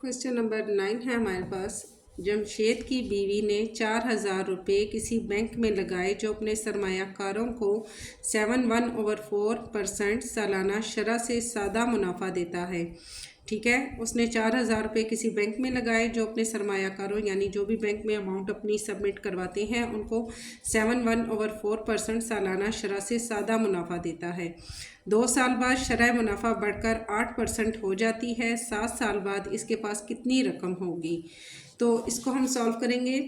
Question number 9 है हमारे पास। जमशेद की बीवी ने 4,000 रुपये किसी बैंक में लगाए जो अपने सरमायाकारों को 7.1/4% सालाना शरह से सादा मुनाफा देता है। ठीक है, उसने 4,000 रुपये किसी बैंक में लगाए जो अपने सरमायाकारों यानी जो भी बैंक में अमाउंट अपनी सबमिट करवाते हैं उनको 7.1/4% सालाना शरह से सादा मुनाफा देता है। 2 साल बाद शरह मुनाफा बढ़कर 8% हो जाती है। 7 साल बाद इसके पास कितनी रकम होगी? तो इसको हम सॉल्व करेंगे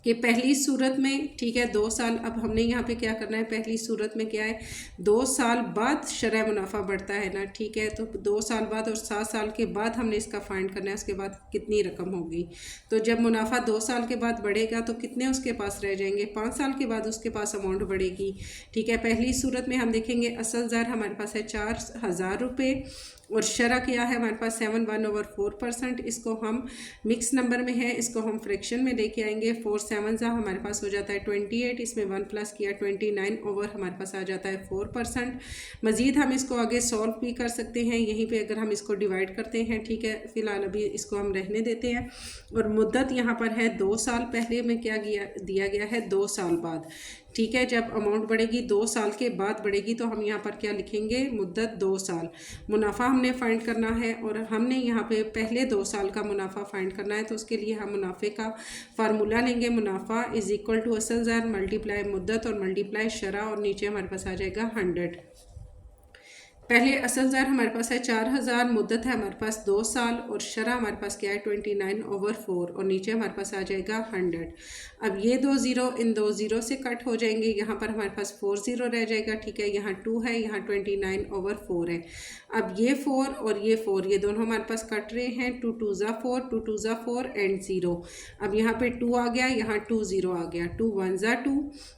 कि पहली सूरत में, ठीक है, 2 साल, अब हमने यहाँ पे क्या करना है, पहली सूरत में क्या है, 2 साल बाद शरह मुनाफा बढ़ता है ना, ठीक है, तो 2 साल बाद और 7 साल के बाद हमने इसका फाइंड करना है, उसके बाद कितनी रकम होगी। तो जब मुनाफा 2 साल के बाद बढ़ेगा तो कितने उसके पास रह जाएंगे, 5 साल के बाद उसके पास अमाउंट बढ़ेगी। ठीक है, पहली सूरत में हम देखेंगे असल ज़र हमारे पास है 4,000 रुपये और शरह क्या है हमारे पास 7.1/4%। इसको हम मिक्स नंबर में है, इसको हम फ्रैक्शन में लेके आएंगे। 4 7 हमारे पास हो जाता है 28, इसमें 1 प्लस किया 29 ओवर हमारे पास आ जाता है 4%। मज़ीद हम इसको आगे सॉल्व भी कर सकते हैं, यहीं पे अगर हम इसको डिवाइड करते हैं। ठीक है, फ़िलहाल अभी इसको हम रहने देते हैं। और मुद्दत यहाँ पर है 2 साल, पहले में क्या दिया गया है 2 साल बाद। ठीक है, जब अमाउंट बढ़ेगी 2 साल के बाद बढ़ेगी तो हम यहाँ पर क्या लिखेंगे, मुद्दत 2 साल। मुनाफा हमने फाइंड करना है और हमने यहाँ पे पहले 2 साल का मुनाफा फाइंड करना है, तो उसके लिए हम मुनाफे का फार्मूला लेंगे। मुनाफा इज इक्वल टू असल ज़र मल्टीप्लाई मुद्दत और मल्टीप्लाई शरह और नीचे हमारे पास आ जाएगा 100। पहले असल ज़र हमारे पास है 4,000, मुद्दत है हमारे पास 2 साल और शरह हमारे पास क्या है 29/4 और नीचे हमारे पास आ जाएगा 100। अब ये 2 ज़ीरो इन 2 ज़ीरो से कट हो जाएंगे, यहाँ पर हमारे पास 4 ज़ीरो रह जाएगा। ठीक है, यहाँ 2 है, यहाँ 29/4 है। अब ये 4 और ये 4 ये दोनों हमारे पास कट रहे हैं, 2 2 ज़ा 4, 2 2 ज़ा 4 एंड 0। अब यहाँ पे 2 आ गया, यहाँ 2 ज़ीरो आ गया, 2 1 ज़ा 2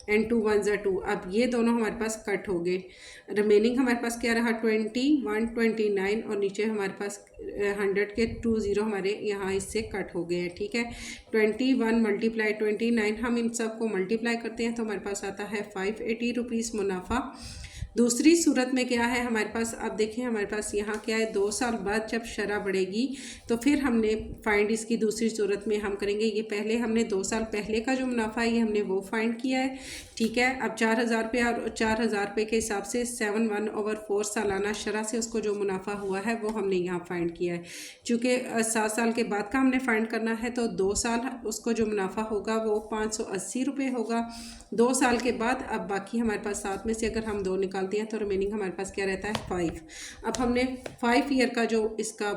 एंड 2 1 ज़ा 2। अब ये दोनों हमारे पास कट हो गए। रिमेनिंग हमारे पास क्या रहा 21 29 और नीचे हमारे पास 100 के 2 ज़ीरो हमारे यहाँ इससे कट हो गए हैं। ठीक है, 21 मल्टीप्लाई 29 हम इन सब को मल्टीप्लाई करते हैं तो हमारे पास आता है 580 रुपीज़ मुनाफा। दूसरी सूरत में क्या है हमारे पास, अब देखिए हमारे पास यहाँ क्या है, 2 साल बाद जब शरह बढ़ेगी तो फिर हमने फाइंड इसकी दूसरी सूरत में हम करेंगे। ये पहले हमने 2 साल पहले का जो मुनाफा है ये हमने वो फाइंड किया है। ठीक है, अब 4,000 रुपये और 4,000 रुपये के हिसाब से 7.1/4 सालाना शरह से उसको जो मुनाफा हुआ है वो हमने यहाँ फाइंड किया है। चूँकि 7 साल के बाद का हमने फाइंड करना है तो 2 साल उसको जो मुनाफा होगा वो 580 रुपये होगा। 2 साल के बाद अब बाकी हमारे पास 7 में से अगर हम 2 निकालते हैं तो रिमेनिंग हमारे पास क्या रहता है 5। अब हमने 5 ईयर का जो इसका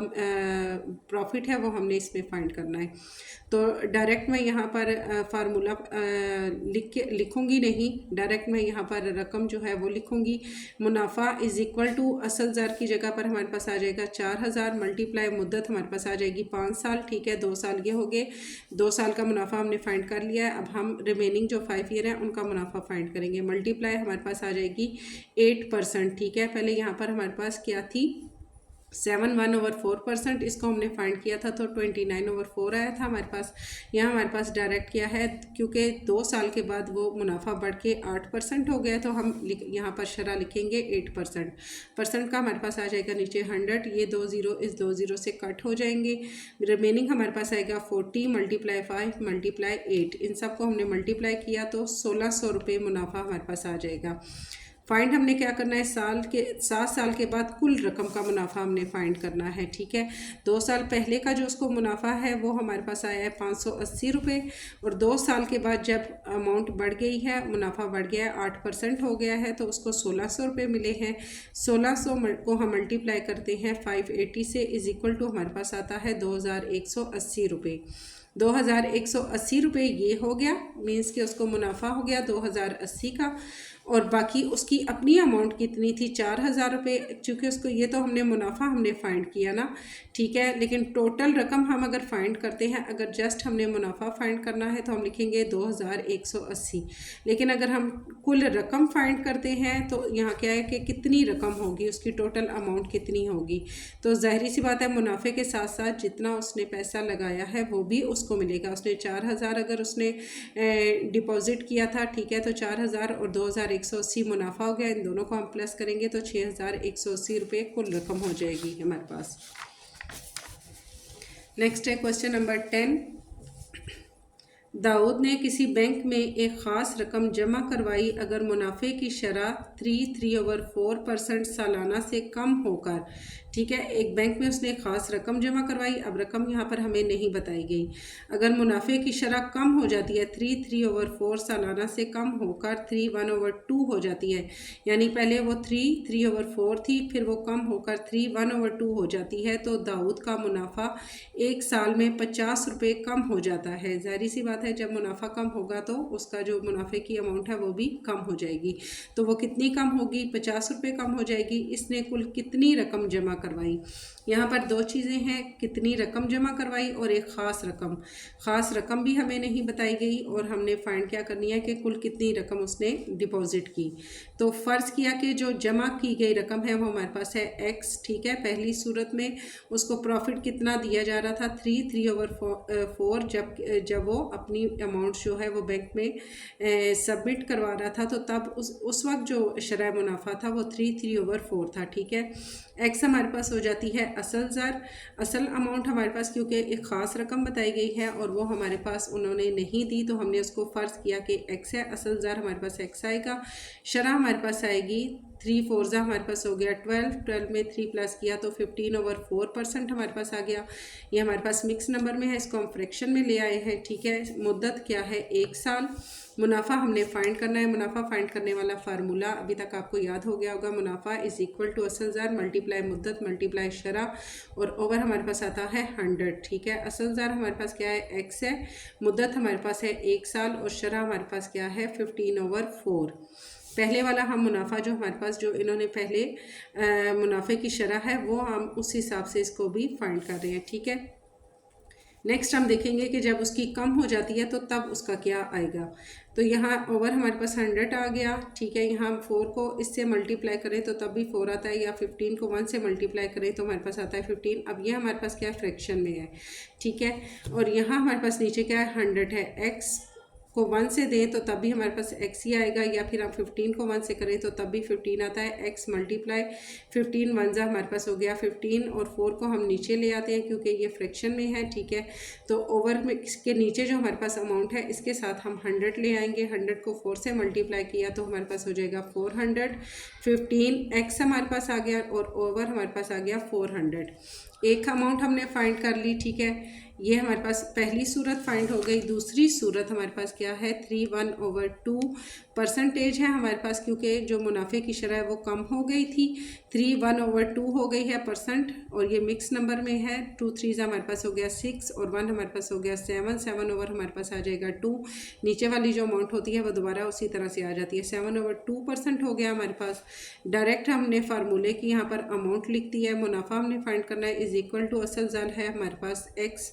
प्रॉफिट है वो हमने इसमें फाइंड करना है। तो डायरेक्ट मैं यहाँ पर फार्मूला लिखूँगी नहीं, डायरेक्ट मैं यहाँ पर रकम जो है वो लिखूँगी। मुनाफा इज़ इक्वल टू असल ज़र की जगह पर हमारे पास आ जाएगा 4,000 मल्टीप्लाई मुद्दत हमारे पास आ जाएगी 5 साल। ठीक है, 2 साल ये हो गए, 2 साल का मुनाफा हमने फाइंड कर लिया है। अब हम रिमेनिंग जो 5 ईयर है उनका मुनाफा फाइंड करेंगे। मल्टीप्लाई हमारे पास आ जाएगी 8%। ठीक है, पहले यहाँ पर हमारे पास क्या थी 7.1/4%, इसको हमने फाइंड किया था तो 29/4 आया था हमारे पास। यहाँ हमारे पास डायरेक्ट क्या है, क्योंकि 2 साल के बाद वो मुनाफा बढ़ के 8% हो गया तो हम यहाँ पर शरह लिखेंगे 8%। परसेंट का हमारे पास आ जाएगा नीचे 100, ये 2 ज़ीरो इस 2 ज़ीरो से कट हो जाएंगे। रिमेनिंग हमारे पास आएगा 40 मल्टीप्लाई 5 मल्टीप्लाई 8, इन सबको हमने मल्टीप्लाई किया तो 1,600 रुपये मुनाफा हमारे पास आ जाएगा। फाइंड हमने क्या करना है, 7 साल के बाद कुल रकम का मुनाफा हमने फाइंड करना है। ठीक है, 2 साल पहले का जो उसको मुनाफा है वो हमारे पास आया है 580 रुपये और 2 साल के बाद जब अमाउंट बढ़ गई है, मुनाफा बढ़ गया है, 8% हो गया है तो उसको 1,600 रुपये मिले हैं। 1,600 को हम मल्टीप्लाई करते हैं 580 से, इज इक्वल टू हमारे पास आता है 2,180 रुपये। 2,180 रुपये ये हो गया, मीन्स कि उसको मुनाफा हो गया 2,080 का और बाकी उसकी अपनी अमाउंट कितनी थी 4,000 रुपये। चूँकि उसको ये तो हमने मुनाफा हमने फाइंड किया ना, ठीक है, लेकिन टोटल रकम हम अगर फाइंड करते हैं, अगर जस्ट हमने मुनाफा फाइंड करना है तो हम लिखेंगे 2,180। लेकिन अगर हम कुल रकम फाइंड करते हैं तो यहाँ क्या है कि कितनी रकम होगी, उसकी टोटल अमाउंट कितनी होगी। तो ज़ाहिर सी बात है मुनाफे के साथ साथ जितना उसने पैसा लगाया है वो भी उसको मिलेगा। उसने 4,000 अगर उसने डिपॉजिट किया था, ठीक है, तो 4,000 और 2,180 मुनाफा हो गया, इन दोनों को हम प्लस करेंगे तो 6,180 रुपये कुल रकम हो जाएगी हमारे पास। नेक्स्ट है क्वेश्चन नंबर 10। दाऊद ने किसी बैंक में एक ख़ास रकम जमा करवाई अगर मुनाफे की शरह 3/4% सालाना से कम होकर, ठीक है, एक बैंक में उसने एक ख़ास रकम जमा करवाई। अब रकम यहाँ पर हमें नहीं बताई गई। अगर मुनाफे की शरह कम हो जाती है 3/4 सालाना से कम होकर 3/1/2 हो जाती है, यानी पहले वो 3/4 थी, फिर वो कम होकर 3/1/2 हो जाती है, तो दाऊद का मुनाफा एक साल में 50 रुपये कम हो जाता है। जाहिर सी बात है, जब मुनाफा कम होगा तो उसका जो मुनाफे की अमाउंट है वो भी कम हो जाएगी। तो वो कितनी कम होगी? 50 रुपये कम हो जाएगी। इसने कुल कितनी रकम जमा करवाई? यहाँ पर दो चीज़ें हैं, कितनी रकम जमा करवाई और एक ख़ास रकम। ख़ास रकम भी हमें नहीं बताई गई और हमने फाइंड क्या करनी है कि कुल कितनी रकम उसने डिपॉजिट की। तो फ़र्ज़ किया कि जो जमा की गई रकम है वो हमारे पास है x, ठीक है। पहली सूरत में उसको प्रॉफिट कितना दिया जा रहा था? 3/4। जब वो अपनी अमाउंट जो है वो बैंक में सबमिट करवा रहा था, तो तब उस वक्त जो शरह मुनाफा था वो 3/4 था, ठीक है। एक्स हमारे पास हो जाती है असल अमाउंट हमारे पास, क्योंकि एक ख़ास रकम बताई गई है और वो हमारे पास उन्होंने नहीं दी, तो हमने उसको फ़र्ज़ किया कि एक्स है। असल ज़र हमारे पास एक्स आएगा। शरह हमारे पास आएगी 3/4 हमारे पास हो गया 12 में 3 प्लस किया तो 15/4% हमारे पास आ गया। ये हमारे पास मिक्स नंबर में है, इसको हम फ्रैक्शन में ले आए हैं, ठीक है। मुद्दत क्या है? 1 साल। मुनाफा हमने फाइंड करना है। मुनाफा फाइंड करने वाला फार्मूला अभी तक आपको याद हो गया होगा। मुनाफा इज़ इक्वल टू असल ज़र मल्टीप्लाई मुद्दत मल्टीप्लाई शरह, और ओवर हमारे पास आता है 100, ठीक है। असल ज़र हमारे पास क्या है? एक्स है। मुद्दत हमारे पास है 1 साल और शरह हमारे पास क्या है? 15/4। पहले वाला हम मुनाफा जो हमारे पास जो इन्होंने पहले मुनाफे की शरह है वो हम उस हिसाब से इसको भी फाइंड कर रहे हैं, ठीक है। नेक्स्ट हम देखेंगे कि जब उसकी कम हो जाती है तो तब उसका क्या आएगा। तो यहाँ ओवर हमारे पास 100 आ गया, ठीक है। यहाँ हम 4 को इससे मल्टीप्लाई करें तो तब भी 4 आता है, या 15 को 1 से मल्टीप्लाई करें तो हमारे पास आता है 15। अब ये हमारे पास क्या है? फ्रैक्शन में है, ठीक है। और यहाँ हमारे पास नीचे क्या है? 100 है। एक्स को 1 से दें तो तब भी हमारे पास x ही आएगा, या फिर हम 15 को 1 से करें तो तब भी 15 आता है। x मल्टीप्लाई 15 1 हमारे पास हो गया 15, और 4 को हम नीचे ले आते हैं क्योंकि ये फ्रैक्शन में है, ठीक है। तो ओवर में इसके नीचे जो हमारे पास अमाउंट है इसके साथ हम 100 ले आएंगे। 100 को 4 से मल्टीप्लाई किया तो हमारे पास हो जाएगा 400। 15 x हमारे पास आ गया और ओवर हमारे पास आ गया 400। एक अमाउंट हमने फाइंड कर ली, ठीक है। ये हमारे पास पहली सूरत फाइंड हो गई। दूसरी सूरत हमारे पास क्या है? 3/1/2 परसेंटेज है हमारे पास, क्योंकि जो मुनाफे की शरह वो कम हो गई थी। 3/1/2 हो गई है परसेंट, और ये मिक्स नंबर में है। 2 3 हमारे पास हो गया 6 और 1 हमारे पास हो गया 7। 7 ओवर हमारे पास आ जाएगा 2। नीचे वाली जो अमाउंट होती है वो दोबारा उसी तरह से आ जाती है। 7/2% हो गया हमारे पास। डायरेक्ट हमने फार्मूले की यहाँ पर अमाउंट लिख दी है। मुनाफा हमने फाइंड करना है इज इक्वल टू असल ज़र है हमारे पास एक्स,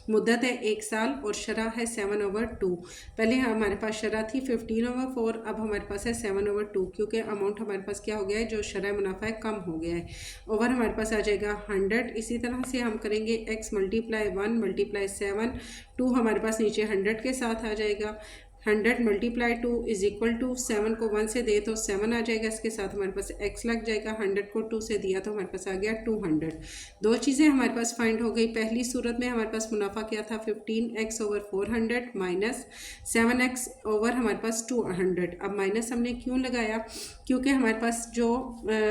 मुद्दत है 1 साल और शरह है 7/2। पहले हमारे पास शरह थी 15/4, अब हमारे पास है 7/2, क्योंकि अमाउंट हमारे पास क्या हो गया है? जो शरह मुनाफा है कम हो गया है। ओवर हमारे पास आ जाएगा 100। इसी तरह से हम करेंगे x मल्टीप्लाई 1 मल्टीप्लाई 7। 2 हमारे पास नीचे 100 के साथ आ जाएगा। 100 मल्टीप्लाई 2 इज इक्वल टू 7 को 1 से दे तो 7 आ जाएगा, इसके साथ हमारे पास x लग जाएगा। 100 को 2 से दिया तो हमारे पास आ गया 200। दो चीज़ें हमारे पास फाइंड हो गई। पहली सूरत में हमारे पास मुनाफा क्या था? 15x over 400 minus 7x over हमारे पास 200। अब माइनस हमने क्यों लगाया? क्योंकि हमारे पास जो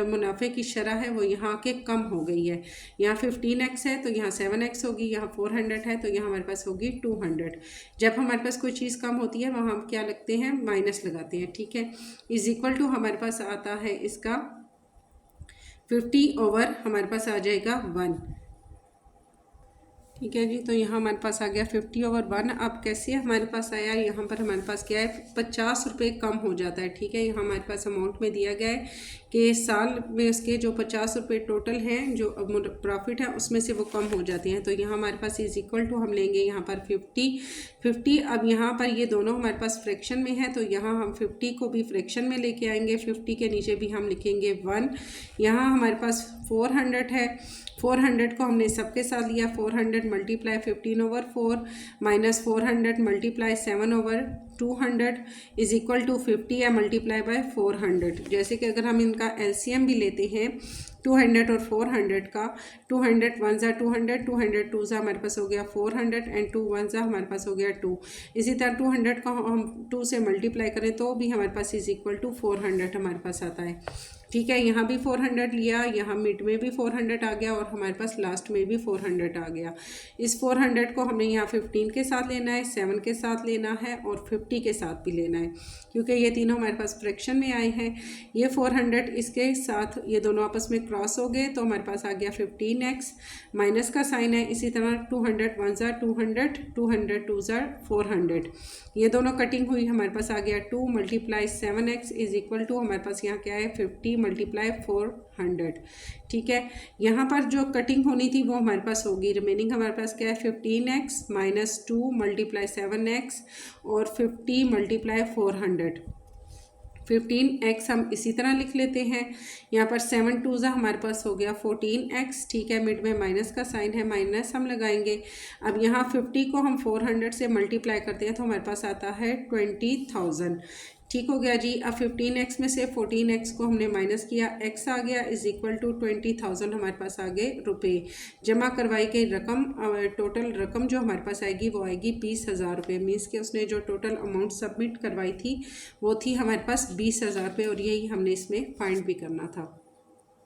मुनाफे की शरह है वो यहाँ के कम हो गई है। यहाँ 15x है तो यहाँ 7x होगी, यहाँ 400 है तो यहाँ हमारे पास होगी 200। जब हमारे पास कोई चीज़ कम होती है वहाँ हम क्या लगते हैं? माइनस लगाते हैं, ठीक है। इज इक्वल टू हमारे पास आता है इसका 50 ओवर हमारे पास आ जाएगा 1, ठीक है जी। तो यहाँ हमारे पास आ गया 50/1। अब कैसे हमारे पास आया? यहाँ पर हमारे पास क्या है? 50 रुपये कम हो जाता है, ठीक है। यहाँ हमारे पास अमाउंट में दिया गया है कि साल में उसके जो 50 रुपये टोटल हैं जो प्रॉफिट है उसमें से वो कम हो जाते हैं। तो यहाँ हमारे पास इज इक्वल टू हम लेंगे यहाँ पर 50। अब यहाँ पर ये दोनों हमारे पास फ्रैक्शन में है तो यहाँ हम 50 को भी फ्रैक्शन में लेके आएंगे। 50 के नीचे भी हम लिखेंगे 1। यहाँ हमारे पास 400 है। 400 को हमने सबके साथ लिया। 400 multiply 15/4 minus 400 multiply 7/2 200 is equal to 50 या मल्टीप्लाई बाय 400। जैसे कि अगर हम इनका एलसीएम भी लेते हैं 200 और 400 का, 200 1 ज़ा 200, 200 2 ज़ा हमारे पास हो गया 400 एंड 2 1 ज़ा हमारे पास हो गया 2। इसी तरह 200 का हम 2 से मल्टीप्लाई करें तो भी हमारे पास इज इक्वल टू 400 हमारे पास आता है। ठीक है, यहाँ भी 400 लिया, यहाँ मिड में भी 400 आ गया और हमारे पास लास्ट में भी 400 आ गया। इस 400 को हमने यहाँ 15 के साथ लेना है, 7 के साथ लेना है और 50 के साथ भी लेना है, क्योंकि ये तीनों हमारे पास फ्रैक्शन में आए हैं। ये 400 इसके साथ ये दोनों आपस में क्रॉस हो गए तो हमारे पास आ गया 15x, माइनस का साइन है। इसी तरह 200 1 ज़ा 200, 200 2 ज़ा 400, ये दोनों कटिंग हुई, हमारे पास आ गया 2 multiply 7x is equal to हमारे पास यहाँ क्या है 50 मल्टीप्लाई 400। ठीक है, यहाँ पर जो कटिंग होनी थी वो हमारे पास होगी, रिमेनिंग हमारे पास क्या है 15x माइनस 2 मल्टीप्लाई 7x और 50 मल्टीप्लाई 400। 15x हम इसी तरह लिख लेते हैं। यहाँ पर 7 2 ज़ा हमारे पास हो गया 14x। ठीक है, मिड में माइनस का साइन है, माइनस हम लगाएंगे। अब यहाँ 50 को हम 400 से मल्टीप्लाई करते हैं तो हमारे पास आता है 20,000। ठीक हो गया जी। अब 15x में से 14x को हमने माइनस किया, x आ गया इज इक्वल टू 20,000 हमारे पास आ गए रुपये। जमा करवाई गई रकम, टोटल रकम जो हमारे पास आएगी वो आएगी 20,000 रुपये। मीन्स कि उसने जो टोटल अमाउंट सबमिट करवाई थी वो थी हमारे पास 20,000 रुपये और यही हमने इसमें फाइंड भी करना था।